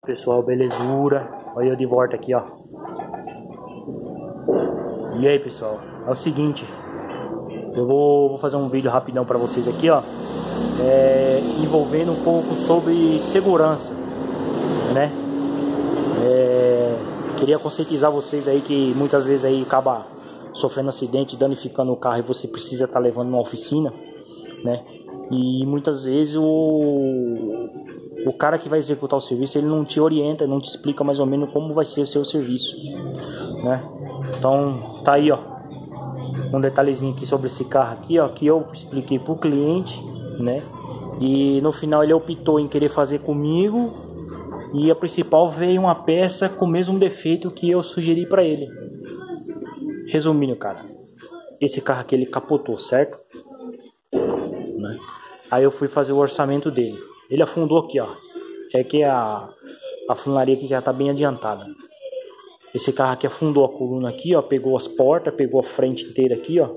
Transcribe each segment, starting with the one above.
Pessoal, belezura. Olha eu de volta aqui, ó. E aí, pessoal, é o seguinte, eu vou fazer um vídeo rapidão pra vocês aqui, ó, envolvendo um pouco sobre segurança, né? Queria conscientizar vocês aí que muitas vezes aí acaba sofrendo acidente, danificando o carro e você precisa estar levando numa oficina, né? E muitas vezes o cara que vai executar o serviço, ele não te orienta, não te explica mais ou menos como vai ser o seu serviço, né? Então, tá aí, ó, um detalhezinho aqui sobre esse carro aqui, ó, que eu expliquei pro cliente, né? E no final ele optou em querer fazer comigo e a principal veio uma peça com o mesmo defeito que eu sugeri para ele. Resumindo, cara, esse carro aqui ele capotou, certo? Né? Aí eu fui fazer o orçamento dele. Ele afundou aqui, ó. É que a funilaria aqui já tá bem adiantada. Esse carro aqui afundou a coluna aqui, ó. Pegou as portas, pegou a frente inteira aqui, ó.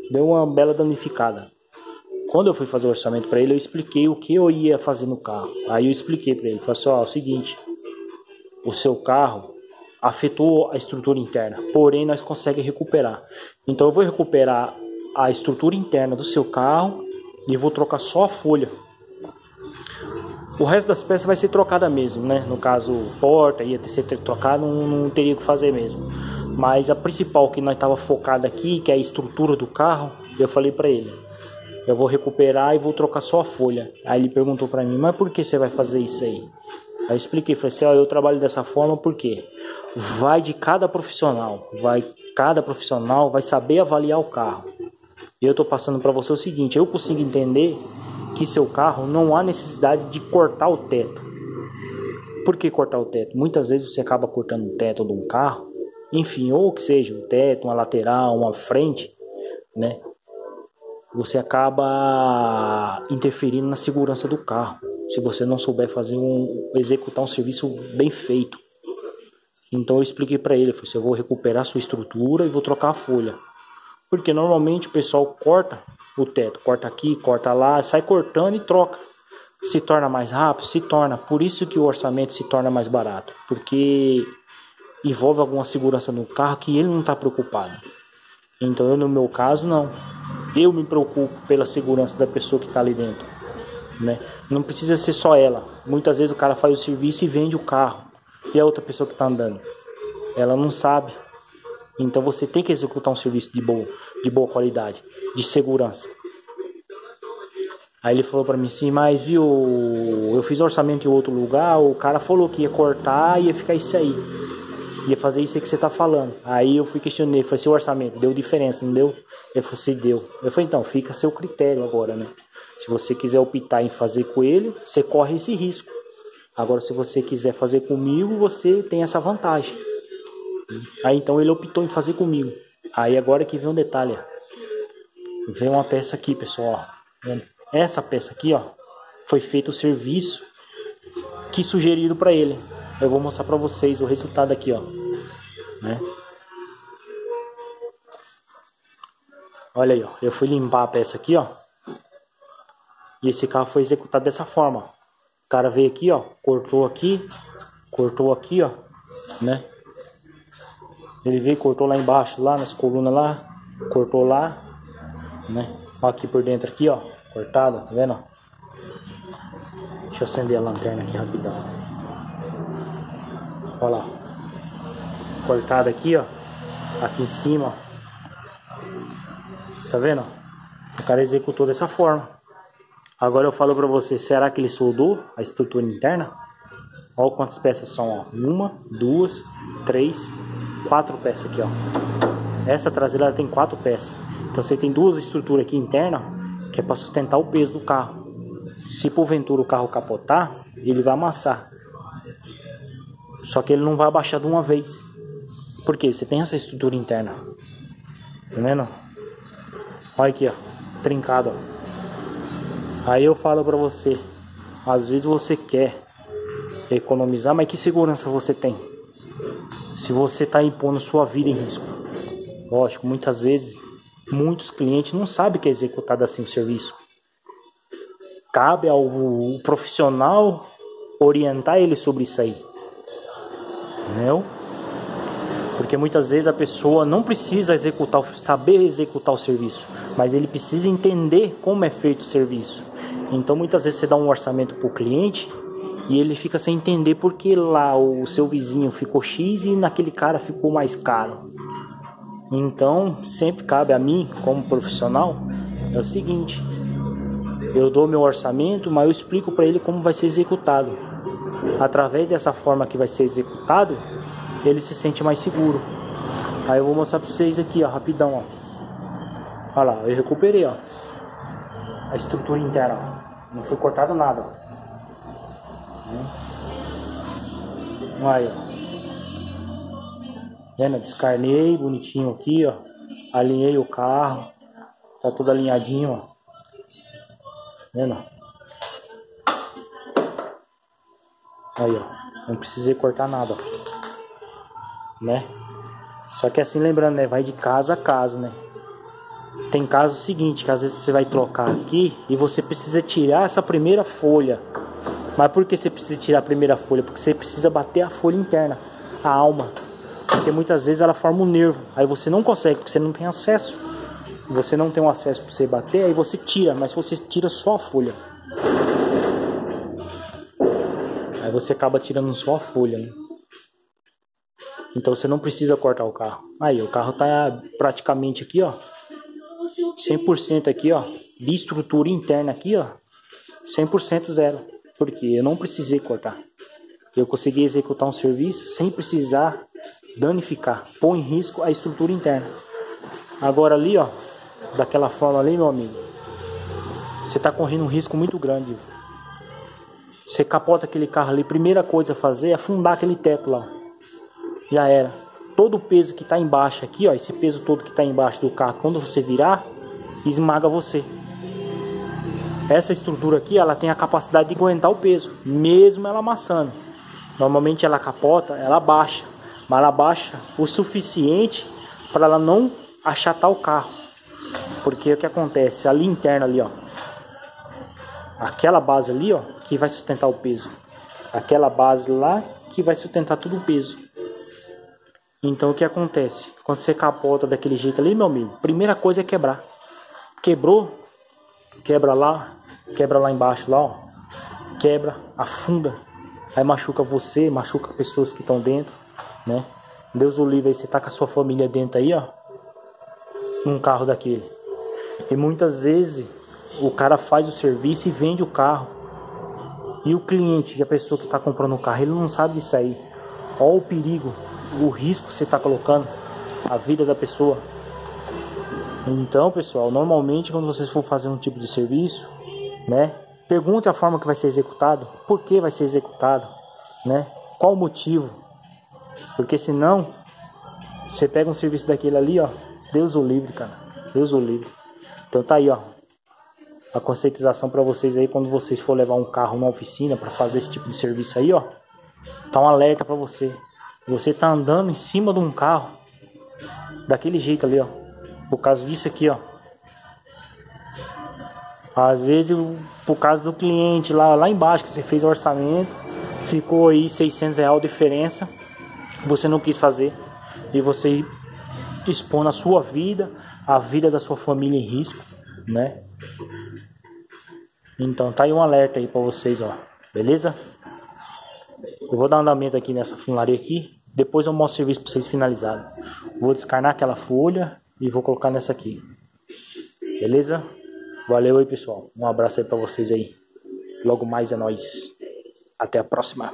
Deu uma bela danificada. Quando eu fui fazer o orçamento para ele, eu expliquei o que eu ia fazer no carro. Aí eu expliquei para ele. Falei assim, ó, é o seguinte. O seu carro afetou a estrutura interna. Porém, nós conseguimos recuperar. Então eu vou recuperar a estrutura interna do seu carro e vou trocar só a folha. O resto das peças vai ser trocada mesmo, né? No caso, porta ia ter que ser trocada, não teria que fazer mesmo. Mas a principal que nós estava focado aqui, que é a estrutura do carro, eu falei para ele, eu vou recuperar e vou trocar só a folha. Aí ele perguntou para mim, mas por que você vai fazer isso aí? Aí eu expliquei, falei assim, ó, eu trabalho dessa forma porque vai de cada profissional, cada profissional vai saber avaliar o carro. E eu tô passando para você o seguinte, eu consigo entender que seu carro não há necessidade de cortar o teto. Por que cortar o teto? Muitas vezes você acaba cortando o teto de um carro, enfim, ou que seja um teto, uma lateral, uma frente, né? Você acaba interferindo na segurança do carro, se você não souber executar um serviço bem feito. Então eu expliquei para ele, eu falei assim, eu vou recuperar a sua estrutura e vou trocar a folha. Porque normalmente o pessoal corta o teto, corta aqui, corta lá, sai cortando e troca. Se torna mais rápido? Se torna. Por isso que o orçamento se torna mais barato. Porque envolve alguma segurança no carro que ele não está preocupado. Então eu, no meu caso, não. Eu me preocupo pela segurança da pessoa que está ali dentro, né? Não precisa ser só ela. Muitas vezes o cara faz o serviço e vende o carro. E a outra pessoa que está andando, ela não sabe. Então você tem que executar um serviço de boa qualidade, de segurança. Aí ele falou para mim assim, mas viu, eu fiz orçamento em outro lugar, o cara falou que ia cortar e ia ficar isso aí. Ia fazer isso aí que você tá falando. Aí eu fui questionei, falei assim, o orçamento deu diferença, não deu? Ele falou assim, deu. Eu falei, então, fica a seu critério agora, né? Se você quiser optar em fazer com ele, você corre esse risco. Agora, se você quiser fazer comigo, você tem essa vantagem. Aí então ele optou em fazer comigo. Aí agora que vem um detalhe, ó. Vem uma peça aqui, pessoal, ó. Essa peça aqui, ó, foi feito o serviço que sugeriram para ele. Eu vou mostrar para vocês o resultado aqui, ó, né? Olha aí, ó, eu fui limpar a peça aqui, ó. E esse carro foi executado dessa forma. O cara veio aqui, ó, cortou aqui, ó, né? Ele veio, cortou lá embaixo, lá nas colunas lá, cortou lá, né? Ó, aqui por dentro aqui, ó, cortado, tá vendo? Deixa eu acender a lanterna aqui rapidão. Olha lá, cortado aqui, ó, aqui em cima, ó. Tá vendo? O cara executou dessa forma. Agora eu falo pra você, será que ele soldou a estrutura interna? Olha quantas peças são, ó. 1, 2, 3, 4 peças aqui, ó. Essa traseira tem 4 peças. Então você tem 2 estruturas aqui internas, que é para sustentar o peso do carro. Se porventura o carro capotar, ele vai amassar. Só que ele não vai abaixar de uma vez. Por quê? Você tem essa estrutura interna. Tá vendo? Olha aqui, ó. Trincado, ó. Aí eu falo pra você, às vezes você quer economizar, mas que segurança você tem? Se você está impondo sua vida em risco. Lógico, muitas vezes, muitos clientes não sabem que é executado assim o serviço. Cabe ao profissional orientar ele sobre isso aí, entendeu? Porque muitas vezes a pessoa não precisa saber executar o serviço, mas ele precisa entender como é feito o serviço. Então muitas vezes você dá um orçamento para o cliente e ele fica sem entender porque lá o seu vizinho ficou X e naquele cara ficou mais caro. Então sempre cabe a mim, como profissional, é o seguinte: eu dou meu orçamento, mas eu explico para ele como vai ser executado. Através dessa forma que vai ser executado, ele se sente mais seguro. Aí eu vou mostrar para vocês aqui, ó, rapidão, ó. Olha lá, eu recuperei, ó, a estrutura interna, ó. Não foi cortado nada, ó. Aí, ó. Vendo? Descarnei bonitinho aqui, ó. Alinhei o carro. Tá tudo alinhadinho, ó. Vendo? Aí, ó. Não precisei cortar nada, ó. Né? Só que assim, lembrando, né? Vai de caso a caso, né? Tem caso seguinte, que às vezes você vai trocar aqui e você precisa tirar essa primeira folha. Mas por que você precisa tirar a primeira folha? Porque você precisa bater a folha interna, a alma. Porque muitas vezes ela forma um nervo. Aí você não consegue, porque você não tem acesso. Você não tem um acesso para você bater, aí você tira, mas você tira só a folha. Aí você acaba tirando só a folha, né? Então você não precisa cortar o carro. Aí o carro tá praticamente aqui, ó, 100% aqui, ó, de estrutura interna aqui, ó, 100% zero. Porque eu não precisei cortar. Eu consegui executar um serviço sem precisar danificar, pôr em risco a estrutura interna. Agora ali, ó, daquela forma ali, meu amigo, você tá correndo um risco muito grande. Você capota aquele carro ali, primeira coisa a fazer é afundar aquele teto lá. Já era. Todo o peso que tá embaixo aqui, ó, esse peso todo que tá embaixo do carro, quando você virar, esmaga você. Essa estrutura aqui, ela tem a capacidade de aguentar o peso, mesmo ela amassando. Normalmente ela capota, ela baixa, mas ela baixa o suficiente para ela não achatar o carro. Porque o que acontece? Ali interna ali, ó, aquela base ali, ó, que vai sustentar o peso. Aquela base lá que vai sustentar todo o peso. Então o que acontece? Quando você capota daquele jeito ali, meu amigo, primeira coisa é quebrar. Quebrou, quebra lá embaixo, lá, ó. Quebra, afunda. Aí machuca você, machuca pessoas que estão dentro, né? Deus o livre aí, você tá com a sua família dentro aí, ó, num carro daquele. E muitas vezes o cara faz o serviço e vende o carro. E o cliente, a pessoa que está comprando o carro, ele não sabe disso aí. Olha o perigo, o risco que você está colocando, a vida da pessoa. Então, pessoal, normalmente quando vocês for fazer um tipo de serviço, né, pergunte a forma que vai ser executado, por que vai ser executado, né, qual o motivo. Porque senão, você pega um serviço daquele ali, ó, Deus o livre, cara, Deus o livre. Então tá aí, ó, a conscientização para vocês aí, quando vocês for levar um carro na oficina para fazer esse tipo de serviço aí, ó, tá um alerta para você. Você tá andando em cima de um carro daquele jeito ali, ó, por causa disso aqui, ó. Às vezes, por causa do cliente lá embaixo que você fez o orçamento, ficou aí R$600 de diferença, você não quis fazer e você expõe a sua vida, a vida da sua família em risco, né? Então tá aí um alerta aí pra vocês, ó, beleza? Eu vou dar um andamento aqui nessa funilaria aqui, depois eu mostro o serviço pra vocês finalizado. Vou descarnar aquela folha e vou colocar nessa aqui, beleza? Valeu aí, pessoal, um abraço aí pra vocês aí, logo mais é nóis, até a próxima.